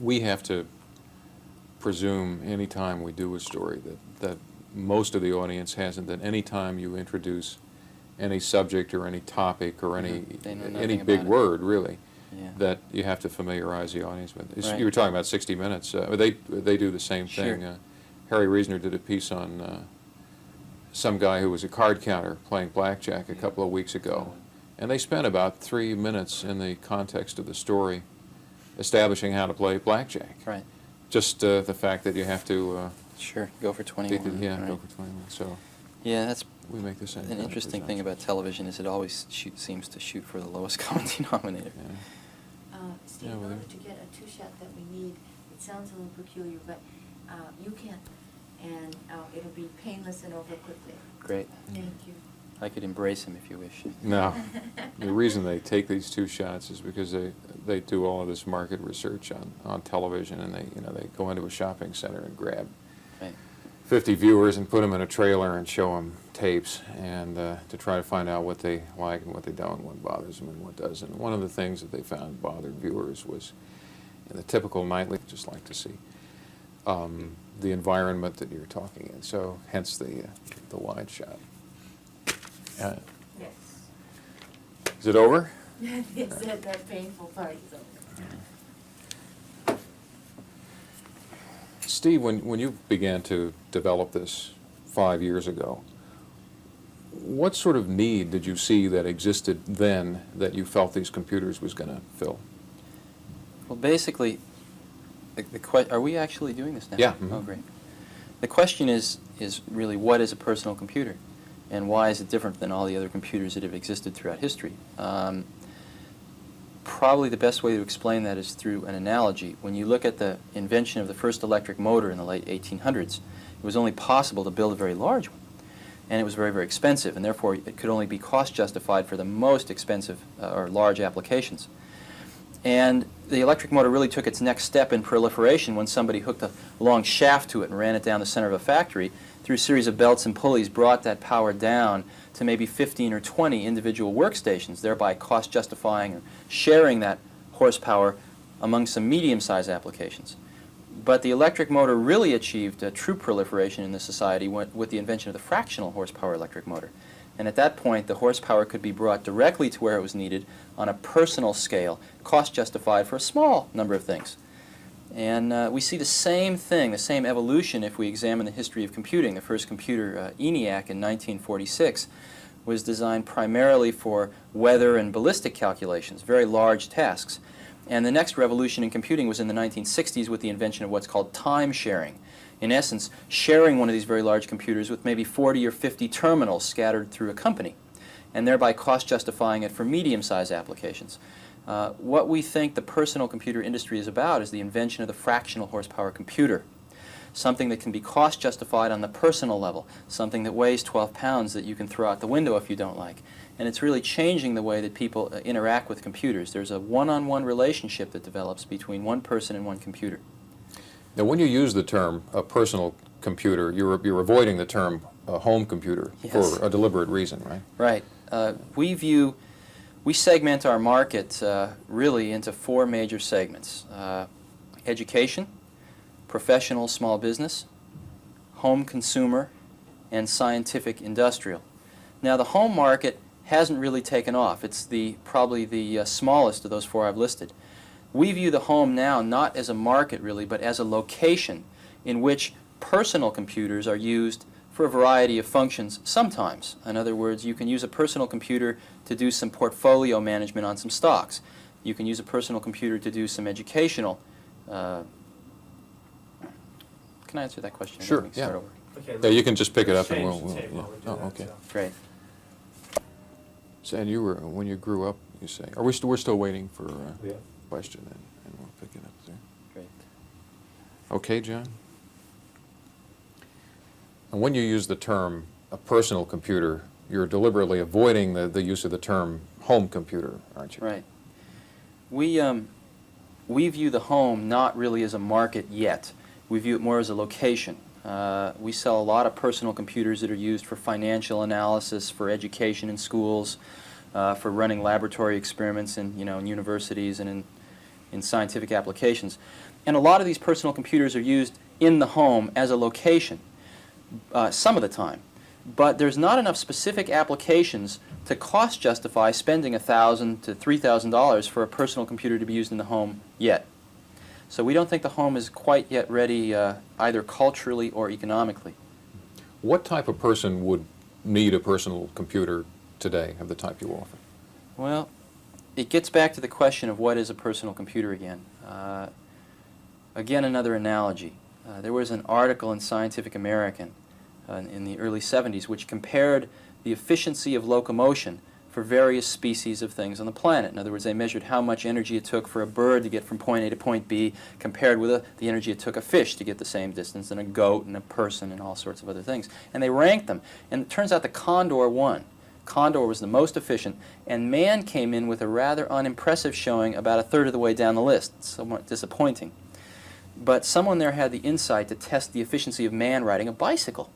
we have to presume any time we do a story that most of the audience hasn't, that any time you introduce any subject or any topic or any big word, really, that you have to familiarize the audience with. Right. You were talking about 60 Minutes. They do the same thing. Sure. Harry Reasoner did a piece on some guy who was a card counter playing blackjack a couple of weeks ago, and they spent about 3 minutes in the context of the story establishing how to play blackjack. Right. Just the fact that you have to sure, go for 21. yeah, right. go for 21. So yeah, that's we make the same. an interesting thing about television is it always seems to shoot for the lowest common denominator. Yeah. Steve, in order to get a two-shot that we need, it sounds a little peculiar, but you can, and it'll be painless and over quickly. Great. Thank you. I could embrace him if you wish. No, the reason they take these two shots is because they do all of this market research on television, and they go into a shopping center and grab Right. 50 viewers and put them in a trailer and show them tapes, and to try to find out what they like and what they don't, what bothers them and what doesn't. One of the things that they found bothered viewers was, in the typical nightly, just like to see the environment that you're talking in. So hence the wide shot. Yes. Is it over? Yes, that painful part is over. Steve, when you began to develop this 5 years ago, what sort of need did you see that existed then that you felt these computers was going to fill? Well, basically, are we actually doing this now? Yeah. Oh, great. The question is really, what is a personal computer? And why is it different than all the other computers that have existed throughout history? Probably the best way to explain that is through an analogy. When you look at the invention of the first electric motor in the late 1800s, it was only possible to build a very large one. And it was very, very expensive, and therefore it could only be cost justified for the most expensive or large applications. And the electric motor really took its next step in proliferation when somebody hooked a long shaft to it and ran it down the center of a factory, through a series of belts and pulleys, brought that power down to maybe 15 or 20 individual workstations, thereby cost justifying or sharing that horsepower among some medium-sized applications. But the electric motor really achieved a true proliferation in the society with the invention of the fractional horsepower electric motor. And at that point, the horsepower could be brought directly to where it was needed on a personal scale, cost justified for a small number of things. And we see the same thing, the same evolution, if we examine the history of computing. The first computer, ENIAC, in 1946, was designed primarily for weather and ballistic calculations, very large tasks. And the next revolution in computing was in the 1960s with the invention of what's called time sharing. In essence, sharing one of these very large computers with maybe 40 or 50 terminals scattered through a company, and thereby cost justifying it for medium-sized applications. What we think the personal computer industry is about is the invention of the fractional horsepower computer, something that can be cost justified on the personal level, something that weighs 12 pounds that you can throw out the window if you don't like. And it's really changing the way that people interact with computers. There's a one-on-one relationship that develops between one person and one computer. Now, when you use the term a personal computer, you're avoiding the term a home computer. Yes. For a deliberate reason, right? Right. We segment our market really into four major segments: education, professional small business, home consumer, and scientific industrial. Now, the home market hasn't really taken off. It's probably the smallest of those four I've listed. We view the home now not as a market really, but as a location in which personal computers are used for a variety of functions sometimes. In other words, you can use a personal computer to do some portfolio management on some stocks. You can use a personal computer to do some educational. Can I answer that question? Sure, yeah. Start over. Okay, Yeah, you can just pick it up and we'll tape while we do that, okay. so. Great. So, and when you grew up, you say, we're still waiting for Yeah. question, and we'll pick it up there. Great. Okay, John? And when you use the term a personal computer, you're deliberately avoiding the use of the term home computer, aren't you? Right. We view the home not really as a market yet. We view it more as a location. We sell a lot of personal computers that are used for financial analysis, for education in schools, for running laboratory experiments in universities and in in scientific applications. And a lot of these personal computers are used in the home as a location some of the time. But there's not enough specific applications to cost justify spending $1,000 to $3,000 for a personal computer to be used in the home yet. So we don't think the home is quite yet ready either culturally or economically. What type of person would need a personal computer today of the type you offer? Well, it gets back to the question of what is a personal computer again. Again, another analogy. There was an article in Scientific American in the early 70s which compared the efficiency of locomotion for various species of things on the planet. In other words, they measured how much energy it took for a bird to get from point A to point B compared with the energy it took a fish to get the same distance, and a goat and a person and all sorts of other things. And they ranked them. And it turns out the condor won. Condor was the most efficient, and man came in with a rather unimpressive showing about a third of the way down the list. Somewhat disappointing. But someone there had the insight to test the efficiency of man riding a bicycle.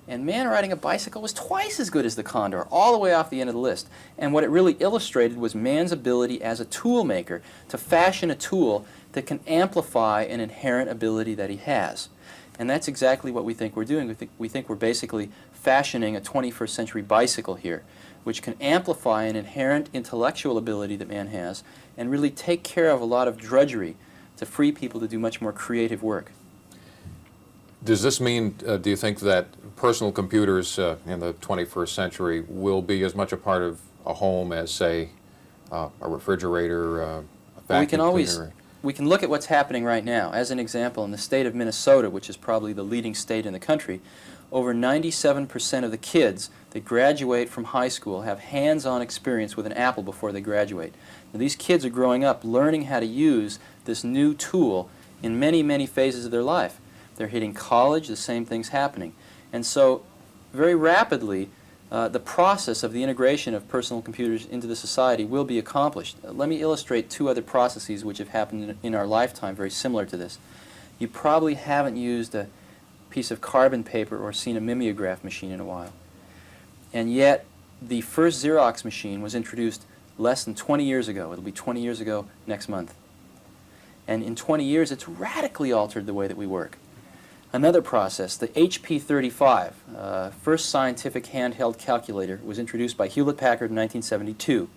And man riding a bicycle was twice as good as the condor, all the way off the end of the list. And what it really illustrated was man's ability as a tool maker to fashion a tool that can amplify an inherent ability that he has. And that's exactly what we think we're doing. We think we're basically fashioning a 21st century bicycle here, which can amplify an inherent intellectual ability that man has and really take care of a lot of drudgery to free people to do much more creative work. Does this mean, do you think, that personal computers in the 21st century will be as much a part of a home as, say, a refrigerator, a vacuum cleaner? We can look at what's happening right now. As an example, in the state of Minnesota, which is probably the leading state in the country, over 97% of the kids that graduate from high school have hands-on experience with an Apple before they graduate. Now, these kids are growing up learning how to use this new tool in many, many phases of their life. They're hitting college, the same thing's happening. And so, very rapidly, the process of the integration of personal computers into the society will be accomplished. Let me illustrate two other processes which have happened in our lifetime very similar to this. You probably haven't used a piece of carbon paper or seen a mimeograph machine in a while. And yet, the first Xerox machine was introduced less than 20 years ago. It'll be 20 years ago next month. And in 20 years, it's radically altered the way that we work. Another process, the HP 35, first scientific handheld calculator, was introduced by Hewlett-Packard in 1972.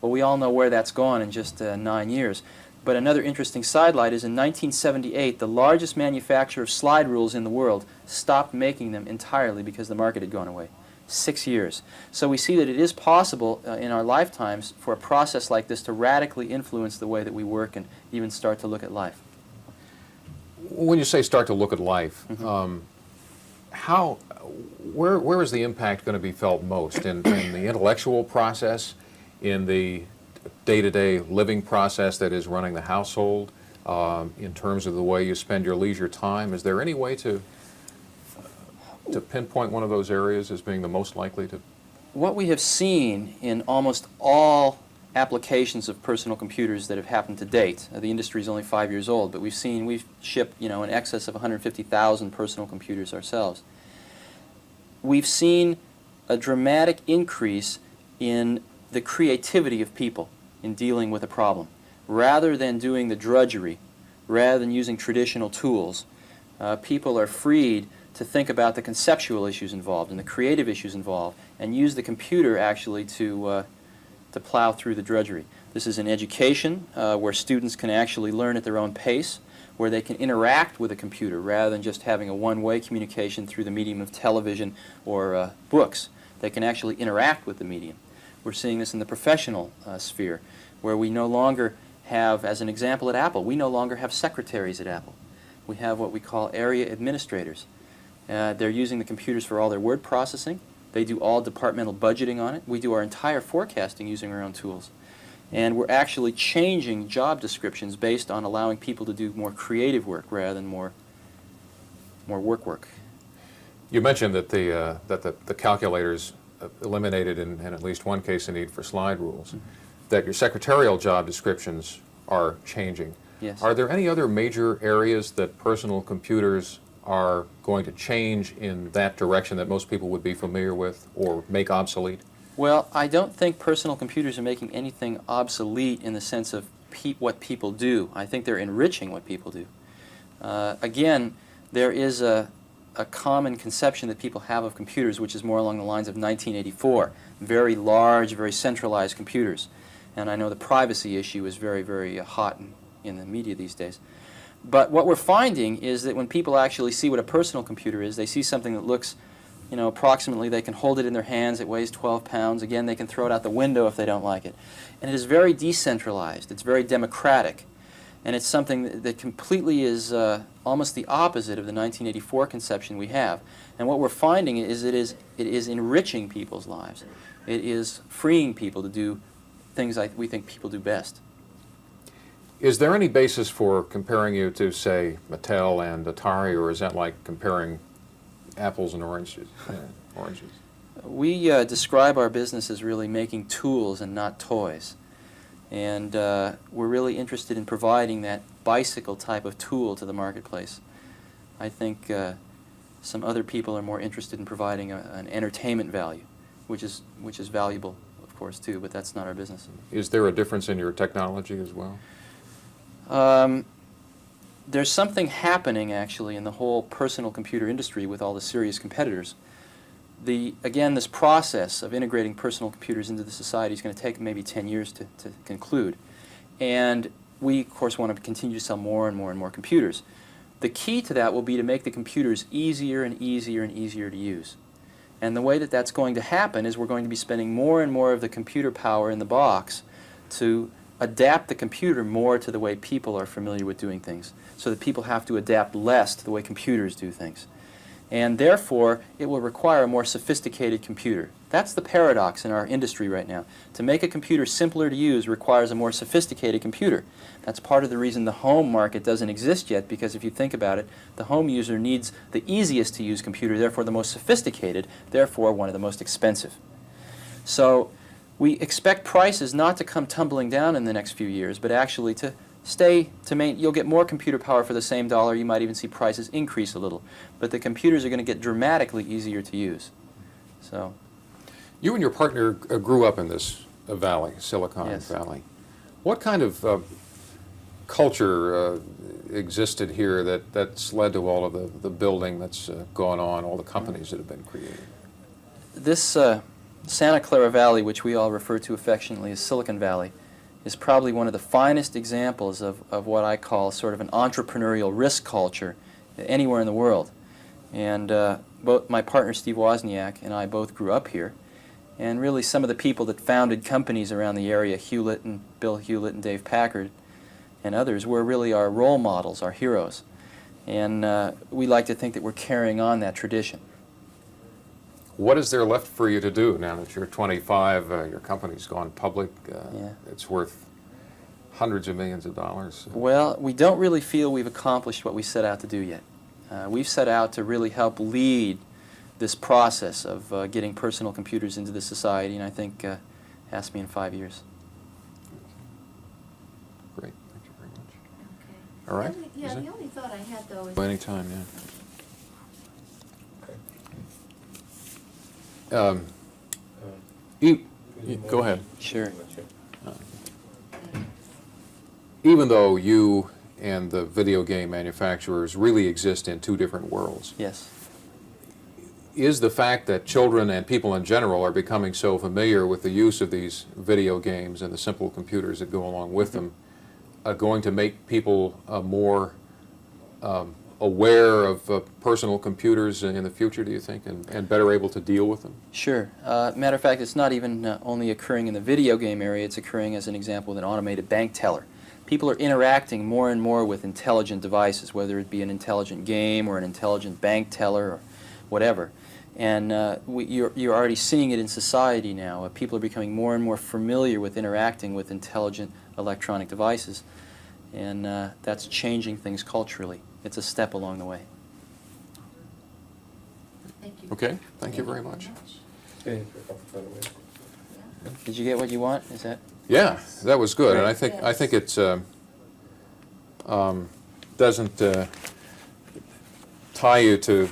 Well, we all know where that's gone in just 9 years. But another interesting sidelight is in 1978, the largest manufacturer of slide rules in the world stopped making them entirely because the market had gone away. 6 years. So we see that it is possible in our lifetimes for a process like this to radically influence the way that we work and even start to look at life. When you say start to look at life, where is the impact going to be felt most? In the intellectual process, in the day-to-day living process that is running the household, in terms of the way you spend your leisure time? Is there any way to pinpoint one of those areas as being the most likely to? What we have seen in almost all applications of personal computers that have happened to date, the industry is only 5 years old, but we've shipped, in excess of 150,000 personal computers ourselves. We've seen a dramatic increase in the creativity of people in dealing with a problem. Rather than doing the drudgery, rather than using traditional tools, people are freed to think about the conceptual issues involved and the creative issues involved and use the computer actually to plow through the drudgery. This is in education, where students can actually learn at their own pace, where they can interact with a computer rather than just having a one-way communication through the medium of television or books. They can actually interact with the medium. We're seeing this in the professional sphere, where we no longer have, as an example at Apple, we no longer have secretaries at Apple. We have what we call area administrators. They're using the computers for all their word processing. They do all departmental budgeting on it. We do our entire forecasting using our own tools. And we're actually changing job descriptions based on allowing people to do more creative work rather than more work. You mentioned that the calculators eliminated in at least one case the need for slide rules, that your secretarial job descriptions are changing. Yes. Are there any other major areas that personal computers are going to change in that direction that most people would be familiar with or make obsolete? Well, I don't think personal computers are making anything obsolete in the sense of what people do. I think they're enriching what people do. Again, there is a common conception that people have of computers, which is more along the lines of 1984, very large, very centralized computers. And I know the privacy issue is very, very hot in the media these days. But what we're finding is that when people actually see what a personal computer is, they see something that looks, you know, approximately, they can hold it in their hands, it weighs 12 pounds. Again, they can throw it out the window if they don't like it. And it is very decentralized, it's very democratic. And it's something that completely is almost the opposite of the 1984 conception we have. And what we're finding is it is enriching people's lives. It is freeing people to do things we think people do best. Is there any basis for comparing you to, say, Mattel and Atari, or is that like comparing apples and oranges? Oranges. We describe our business as really making tools and not toys. And we're really interested in providing that bicycle type of tool to the marketplace. I think some other people are more interested in providing an entertainment value, which is valuable, of course, too, but that's not our business. Is there a difference in your technology as well? There's something happening, actually, in the whole personal computer industry with all the serious competitors. Again, this process of integrating personal computers into the society is going to take maybe 10 years to conclude. And we, of course, want to continue to sell more and more and more computers. The key to that will be to make the computers easier and easier and easier to use. And the way that that's going to happen is we're going to be spending more and more of the computer power in the box to adapt the computer more to the way people are familiar with doing things, so that people have to adapt less to the way computers do things. And therefore, it will require a more sophisticated computer. That's the paradox in our industry right now. To make a computer simpler to use requires a more sophisticated computer. That's part of the reason the home market doesn't exist yet, because if you think about it, the home user needs the easiest to use computer, therefore the most sophisticated, therefore one of the most expensive. So we expect prices not to come tumbling down in the next few years, but actually to you'll get more computer power for the same dollar. You might even see prices increase a little. But the computers are going to get dramatically easier to use. So, you and your partner grew up in this valley, Silicon Yes. Valley. What kind of culture existed here that's led to all of the building that's gone on, all the companies that have been created? this Santa Clara Valley, which we all refer to affectionately as Silicon Valley, is probably one of the finest examples of what I call sort of an entrepreneurial risk culture anywhere in the world. And both my partner Steve Wozniak and I both grew up here. And really some of the people that founded companies around the area, Hewlett and Bill Hewlett and Dave Packard and others, were really our role models, our heroes. And we like to think that we're carrying on that tradition. What is there left for you to do now that you're 25, your company's gone public, Yeah. it's worth hundreds of millions of dollars? Well, we don't really feel we've accomplished what we set out to do yet. We've set out to really help lead this process of getting personal computers into the society, and I think has to be in 5 years. Great, thank you very much. Okay. All right. The Is it? only thought I had, though, is... Anytime, yeah. Go ahead. Sure. Even though you and the video game manufacturers really exist in two different worlds, Yes. is the fact that children and people in general are becoming so familiar with the use of these video games and the simple computers that go along with them going to make people more aware of personal computers in the future, do you think, and better able to deal with them? Sure. Matter of fact, it's not even only occurring in the video game area, it's occurring, as an example, with an automated bank teller. People are interacting more and more with intelligent devices, whether it be an intelligent game or an intelligent bank teller or whatever. And you're already seeing it in society now. People are becoming more and more familiar with interacting with intelligent electronic devices. And that's changing things culturally. It's a step along the way. Thank you. Okay, thank you very much. Yeah. Did you get what you want? Is that? Yeah, that was good, and I Yes. think it's doesn't tie you to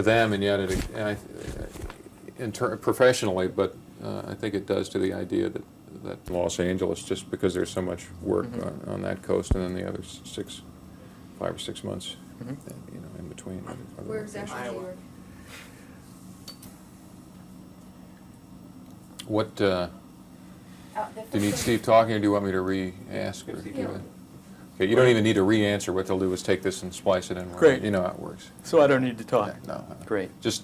them, and yet it professionally, but I think it does to the idea that Los Angeles, just because there's so much work on that coast, and then the other 5 or 6 months, you know, in between. Other Where locations. exactly do you work? What, The do you need first Steve talking, or do you want me to re-ask? Or Yeah. give it? Okay, you don't even need to re-answer. What they'll do is take this and splice it in. Great. You know how it works. So I don't need to talk. No. Great. Just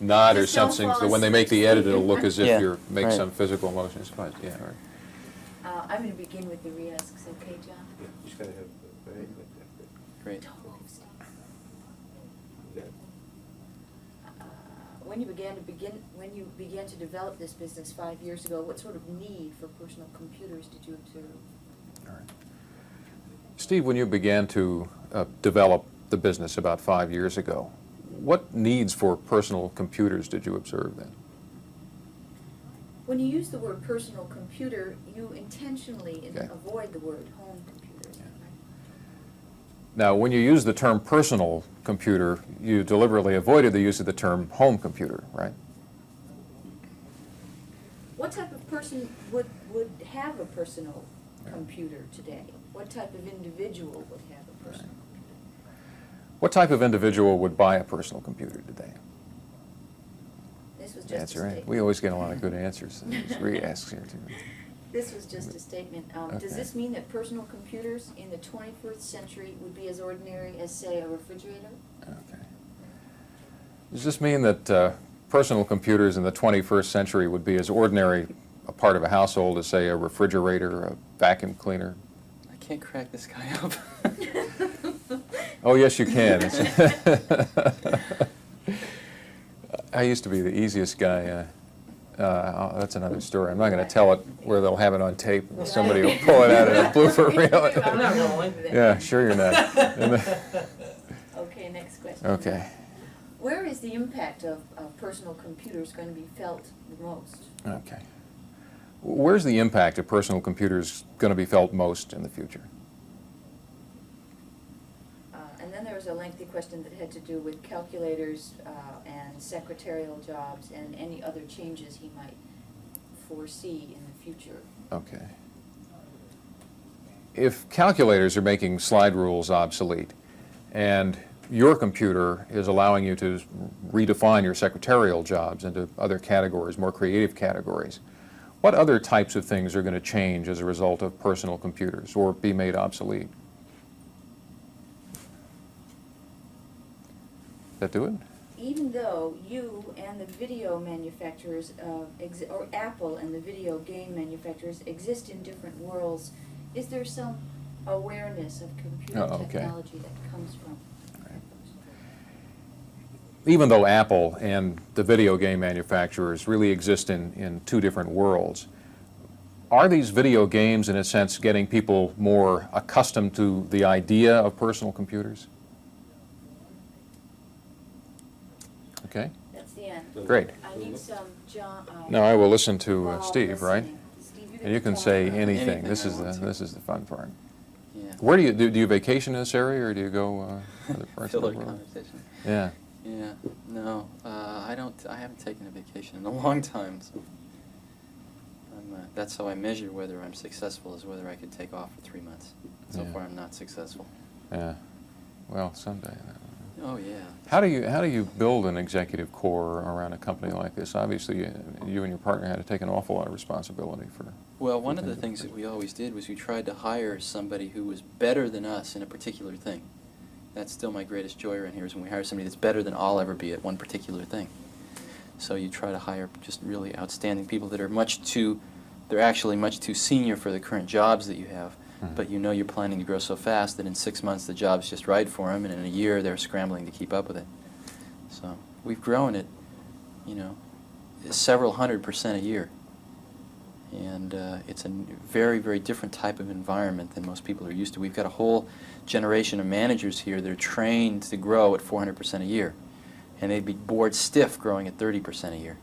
nod or Just don't something, fall so when they make the asleep. edit, it'll look as if Yeah, you're make right. some physical motions. But yeah, all right. I'm going to begin with the re-asks, okay, John? Yeah, just gotta have, right, Great. Don't move, Steve. yeah. When you began to develop this business 5 years ago, what sort of need for personal computers did you observe? All right. Steve, when you began to develop the business about 5 years ago, what needs for personal computers did you observe then? When you use the word personal computer, you intentionally Okay. avoid the word home computer, is that right? Now, when you use the term personal computer, you deliberately avoided the use of the term home computer, right? What type of person would have a personal computer today? What type of individual would have a personal computer? What type of individual would buy a personal computer today? This was just That's a right. statement. We always get a lot of good answers. There's re-asks here, too. This was just a statement. Okay. Does this mean that personal computers in the 21st century would be as ordinary as, say, a refrigerator? Okay. Does this mean that personal computers in the 21st century would be as ordinary a part of a household as, say, a refrigerator, a vacuum cleaner? I can't crack this guy up. Oh, yes, you can. I used to be the easiest guy. That's another story. I'm not going to tell it where they'll have it on tape. Somebody will pull it out of a blooper reel. I'm not rolling. Yeah, sure you're not. Okay, next question. Okay. Where is the impact of personal computers going to be felt the most? Okay. Where's the impact of personal computers going to be felt most in the future? And then there was a lengthy question that had to do with calculators and secretarial jobs and any other changes he might foresee in the future. Okay. If calculators are making slide rules obsolete, and your computer is allowing you to redefine your secretarial jobs into other categories, more creative categories, what other types of things are going to change as a result of personal computers or be made obsolete? Does that do it? Even though you and the video manufacturers, or Apple and the video game manufacturers exist in different worlds, is there some awareness of computer Oh, okay. technology that comes from? Even though Apple and the video game manufacturers really exist in two different worlds, are these video games, in a sense, getting people more accustomed to the idea of personal computers? Okay, That's the end. great. I need some John. Now I will listen to Paul Steve, right? listening. Steve, And you can tell say me. anything. Anything This I is want to. this is the fun part. Yeah. Where do you vacation in this area, or do you go other parts of the Filler world? conversation. Yeah. Yeah. No, I don't. I haven't taken a vacation in a long time. So that's how I measure whether I'm successful, is whether I could take off for 3 months. So Yeah. far, I'm not successful. Yeah. Well, someday. Oh yeah. How do you build an executive core around a company like this? Obviously, you and your partner had to take an awful lot of responsibility for. Well, one of the things that we always did was we tried to hire somebody who was better than us in a particular thing. That's still my greatest joy around here, is when we hire somebody that's better than I'll ever be at one particular thing. So you try to hire just really outstanding people that are they're actually much too senior for the current jobs that you have. But you know you're planning to grow so fast that in 6 months the job's just right for them, and in a year they're scrambling to keep up with it. So we've grown it, several 100% a year. And it's a very, very different type of environment than most people are used to. We've got a whole generation of managers here that are trained to grow at 400% a year. And they'd be bored stiff growing at 30% a year.